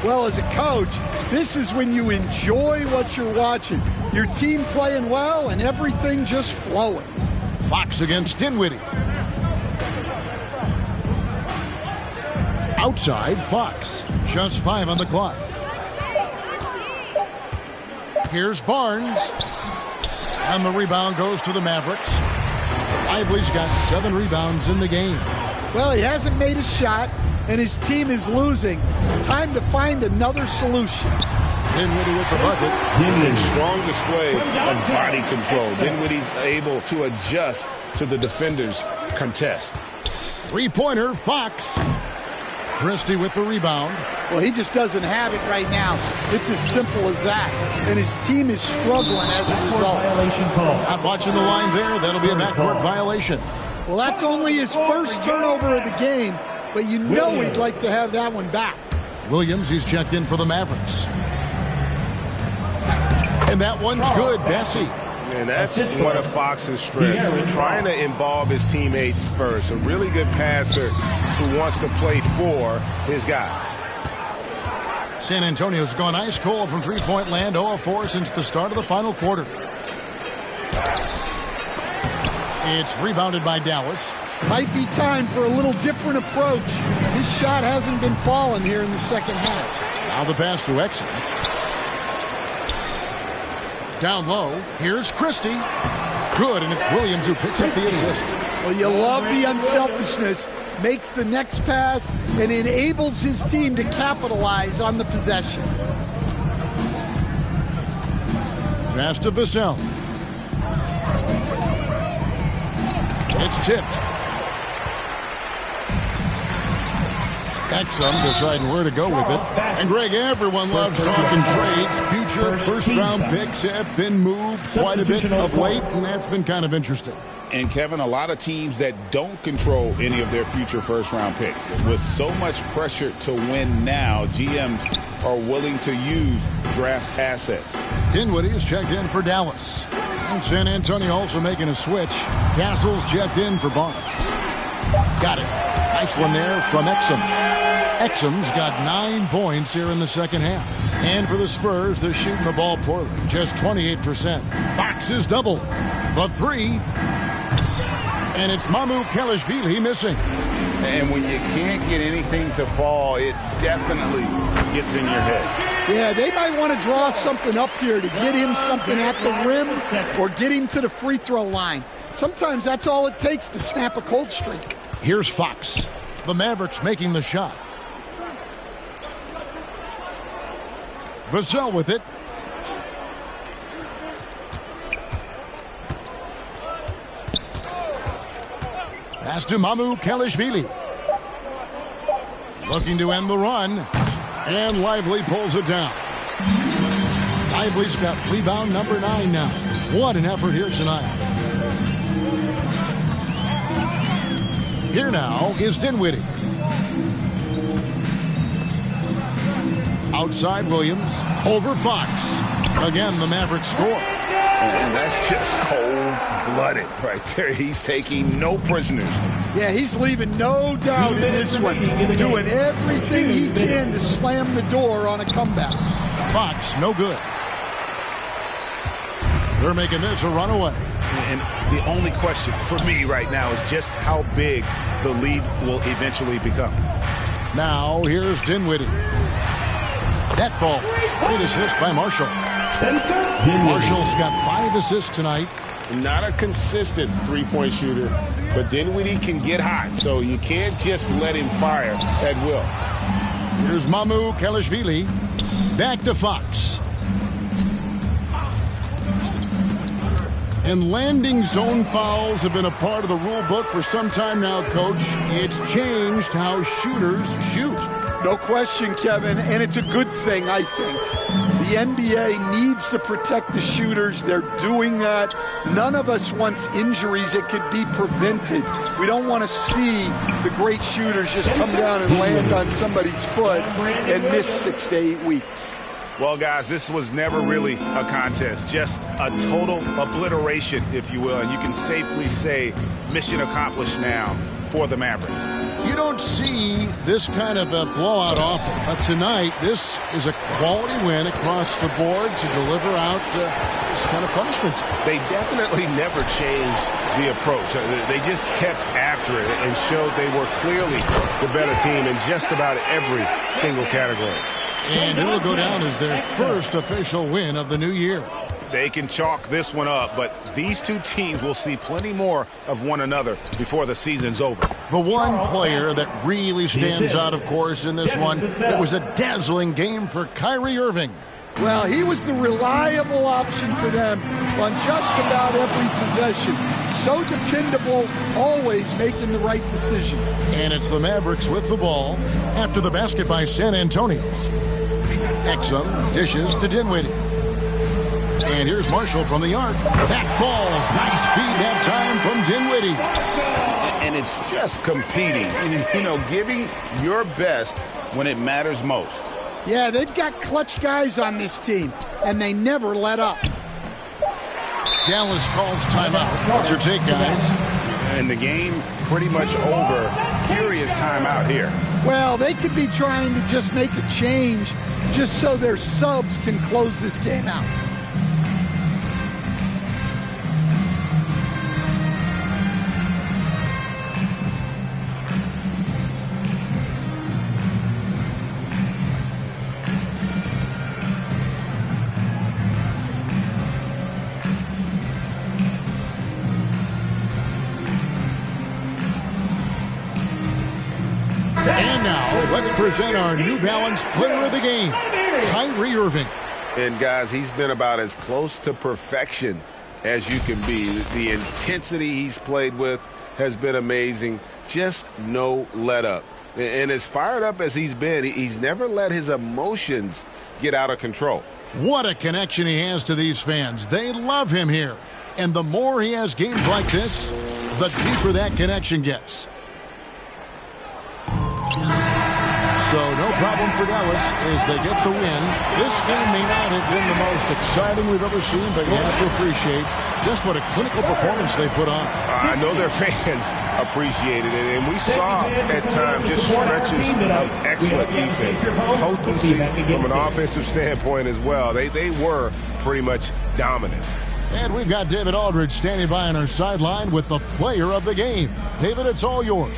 Well, as a coach, this is when you enjoy what you're watching. Your team playing well and everything just flowing. Fox against Dinwiddie. Outside, Fox. Just 5 on the clock. Here's Barnes. And the rebound goes to the Mavericks. Lively's got 7 rebounds in the game. Well, he hasn't made a shot, and his team is losing. Time to find another solution. Dinwiddie with the bucket. A strong display of body control. Dinwiddie's able to adjust to the defender's contest. 3-pointer, Fox. Christie with the rebound. Well, he just doesn't have it right now. It's as simple as that. And his team is struggling as a result. Not watching the line there. That'll be a backcourt violation. Well, that's only his first turnover of the game, but you know he'd like to have that one back. Williams, he's checked in for the Mavericks. And that one's good, Bessie. And that's one of Fox's strengths, trying to involve his teammates first. A really good passer who wants to play for his guys. San Antonio's gone ice cold from three-point land, 0 of 4 since the start of the final quarter. It's rebounded by Dallas. Might be time for a little different approach. His shot hasn't been falling here in the second half. Now the pass to Exum. Down low, here's Christie. Good, and it's Williams who picks up the assist. Well, you love the unselfishness. Makes the next pass and enables his team to capitalize on the possession. Pass to Vassell. It's tipped. Exum deciding where to go with it. And Greg, everyone loves talking trades. Future first-round picks have been moved quite a bit of late, and that's been kind of interesting. And, Kevin, a lot of teams that don't control any of their future first-round picks. With so much pressure to win now, GMs are willing to use draft assets. Dinwiddie is checked in for Dallas. And San Antonio also making a switch. Castle's checked in for Barnes. Got it. Nice one there from Exum. Exum's got 9 points here in the second half. And for the Spurs, they're shooting the ball poorly. Just 28%. Fox is double. The 3. And it's Mamu Kelishvili missing. And when you can't get anything to fall, it definitely gets in your head. Yeah, they might want to draw something up here to get him something at the rim or get him to the free throw line. Sometimes that's all it takes to snap a cold streak. Here's Fox. The Mavericks making the shot. Vassell with it. Pass to Mamu Kelishvili. Looking to end the run. And Lively pulls it down. Lively's got rebound number 9 now. What an effort here tonight. Here now is Dinwiddie. Outside Williams. Over Fox. Again, the Mavericks score. And that's just cold-blooded right there. He's taking no prisoners. Yeah, he's leaving no doubt in this one. Doing everything he can to slam the door on a comeback. Fox, no good. They're making this a runaway. And the only question for me right now is just how big the lead will eventually become. Now, here's Dinwiddie. That ball. Great assist by Marshall. Marshall's got 5 assists tonight. Not a consistent three-point shooter, but Dinwiddie can get hot, so you can't just let him fire at will. Here's Mamu Kelishvili. Back to Fox. And landing zone fouls have been a part of the rule book for some time now, Coach. It's changed how shooters shoot. No question, Kevin, and it's a good thing, I think. The NBA needs to protect the shooters. They're doing that. None of us wants injuries that could be prevented. We don't want to see the great shooters just come down and land on somebody's foot and miss 6 to 8 weeks. Well, guys, this was never really a contest, just a total obliteration, if you will. And you can safely say mission accomplished now for the Mavericks. You don't see this kind of a blowout often, but tonight this is a quality win across the board to deliver out this kind of punishment. They definitely never changed the approach. They just kept after it and showed they were clearly the better team in just about every single category. And it will go down as their first official win of the new year. They can chalk this one up, but these two teams will see plenty more of one another before the season's over. The one player that really stands out, of course, in this one, it was a dazzling game for Kyrie Irving. Well, he was the reliable option for them on just about every possession. So dependable, always making the right decision. And it's the Mavericks with the ball after the basket by San Antonio. Exum dishes to Dinwiddie. And here's Marshall from the arc. That falls. Nice feed that time from Dinwiddie. And it's just competing, you know, giving your best when it matters most. Yeah, they've got clutch guys on this team, and they never let up. Dallas calls timeout. What's your take, guys? And the game pretty much over. Curious timeout here. Well, they could be trying to just make a change just so their subs can close this game out. And now, let's present our New Balance player of the game, Kyrie Irving. And, guys, he's been about as close to perfection as you can be. The intensity he's played with has been amazing. Just no let up. And as fired up as he's been, he's never let his emotions get out of control. What a connection he has to these fans. They love him here. And the more he has games like this, the deeper that connection gets. So no problem for Dallas as they get the win. This game may not have been the most exciting we've ever seen, but you have to appreciate just what a clinical performance they put on. I know their fans appreciated it, and we saw at times just stretches of excellent defense, potency from an offensive standpoint as well. They were pretty much dominant. And we've got David Aldridge standing by on our sideline with the player of the game. David, it's all yours.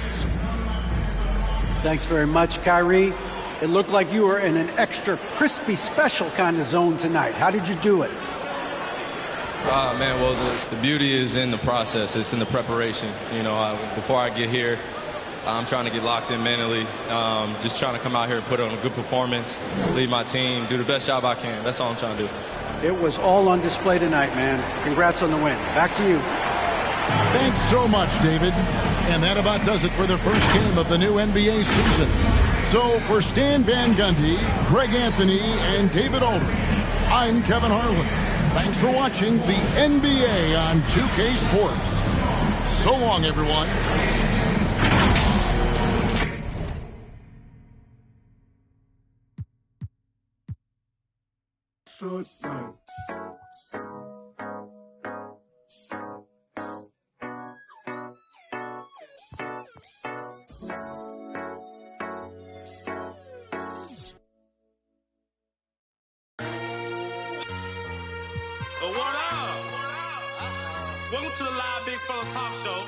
Thanks very much, Kyrie. It looked like you were in an extra crispy special kind of zone tonight. How did you do it? Man, well, the beauty is in the process. It's in the preparation. You know, before I get here, I'm trying to get locked in mentally. Just trying to come out here and put on a good performance, lead my team, do the best job I can. That's all I'm trying to do. It was all on display tonight, man. Congrats on the win. Back to you. Thanks so much, David. And that about does it for the first game of the new NBA season. So for Stan Van Gundy, Greg Anthony, and David Aldridge, I'm Kevin Harlan. Thanks for watching the NBA on 2K Sports. So long, everyone. Welcome to the live Big Fella Talk Show.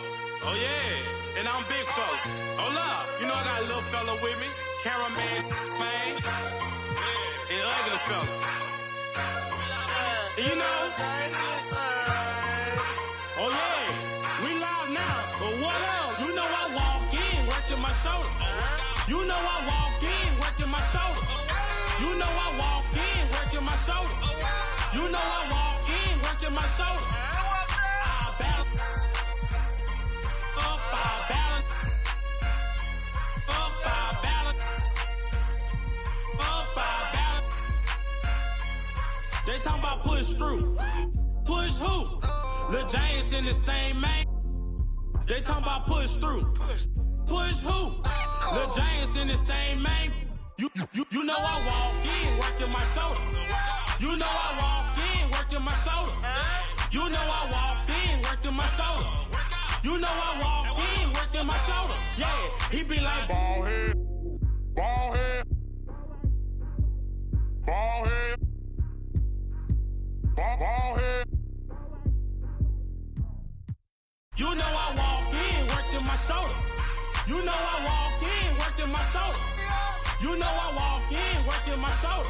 Oh yeah, and I'm Big Fella. Hold up, you know I got a little fella with me, cameraman, man, and ugly fella. And you know, oh yeah, we live now. But what else? You know I walk in working my shoulder. You know I walk in working my shoulder. You know I walk in working my shoulder. You know I walk in working my shoulder. about push through. Push who? Lil James in this thing, man. They talking about push through. Push who? Lil James in this thing, man. You know I walk in, working my shoulder. You know I walk in, working my shoulder. You know I walk in, working my shoulder. You know I walk in, working my shoulder. Yeah, he be like, ball head, ball head, ball head, ball head. You know I walk in, working my shoulder. You know I walk in, working my shoulder. You know I walk in, working my shoulder.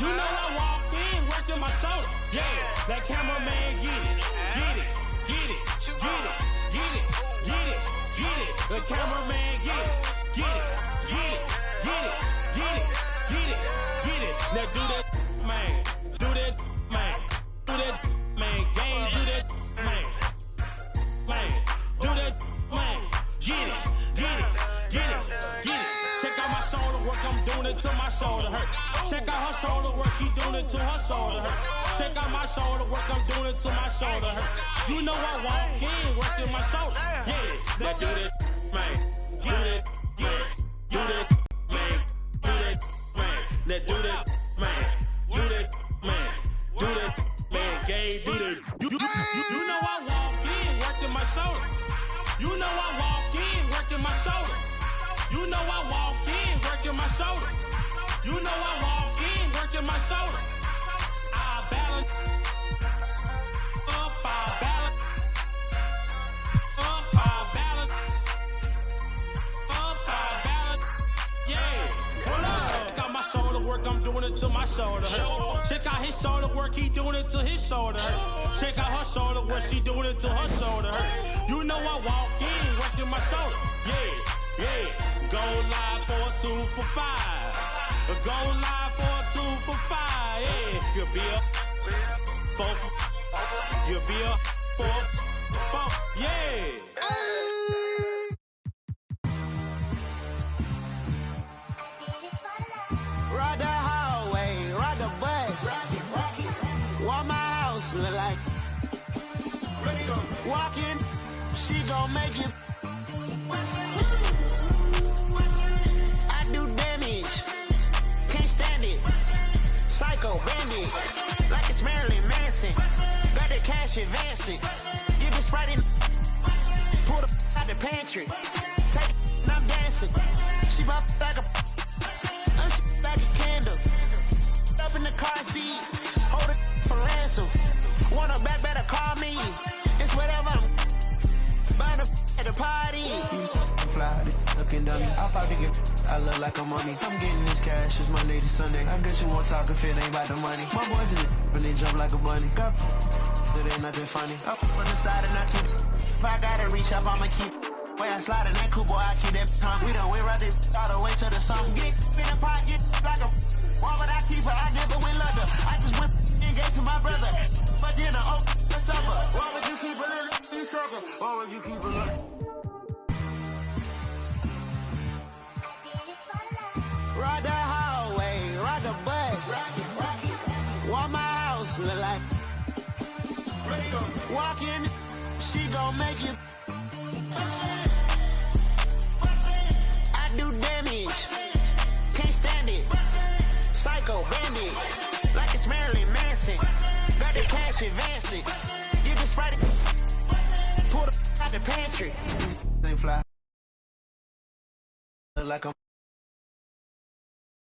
You know I walk in, working my shoulder. Yeah, that cameraman get it, get it, get it, get it, get it, get it, get it. The cameraman get it, get it, get it, get it, get it, get it, get it. Now do that, man, do that, man, do that, man, game, do that, man, man, do that, man, get it, get it, get it, get it. Check out my shoulder work, I'm doing it till my shoulder hurt. Check out her shoulder work, she doing it till her shoulder hurt. Check out my shoulder work, I'm doing it till my shoulder hurt. You know I walk in, working my shoulder. Yeah, now do this, man. Do that, man. Do that, man. Do that, man. Now do that, man. Do that, man. Do that, man. Game, do that. You know I walk in, working my shoulder. You know I walk in, working my shoulder. You know I walk in, working my shoulder. You know I walk in, working my shoulder. I balance up, I balance up, I balance up, I balance. Yeah, hold up. Check out my shoulder work, I'm doing it till my shoulder hurt. Check out his shoulder work, he doing it till his shoulder hurt. Check out her shoulder work, she doing it till her shoulder hurt. You know I walk in, working my shoulder. Yeah, yeah. Go live for a 2 for 5. Go live for a 2 for 5. Yeah, you'll be a 4 for, you'll be a 4 for, yeah. Ride the highway, ride the bus. What my house look like? Walking, she gon' make it. I do damage, can't stand it. Psycho bandit, like it's Marilyn Manson. Got the cash advancing. Give it Sprite in, pull the out the pantry. Take it and I'm dancing. She bop like a, I'm like a candle. Up in the car seat, hold it for ransom. Want her back, better call me. It's whatever I'm buying at the party. Fly, looking dummy. I'll probably get. I look like I'm money. I'm getting this cash. It's Monday to Sunday. I guess you won't talk if it ain't about the money. My boys in it when they jump like a bunny. Got it ain't nothing funny. Up on the side and I keep. If I gotta reach up, I'ma keep. Way I slide in that coupe, boy, I keep that pump. We done went right there all the way to the sun. Get in the pot, get like a. Why would I keep her? I never went London. I just went and gave to my brother. But then the oak the supper. Why would you keep a little sucker? Why would you keep a little? Ride the highway, ride the bus. What my house look like? Walking, she gon' make it. I do damage, can't stand it. Psycho bandit, like it's Marilyn Manson. Got the cash advancing. Give the Sprite, pull the out the pantry. They fly like I'm.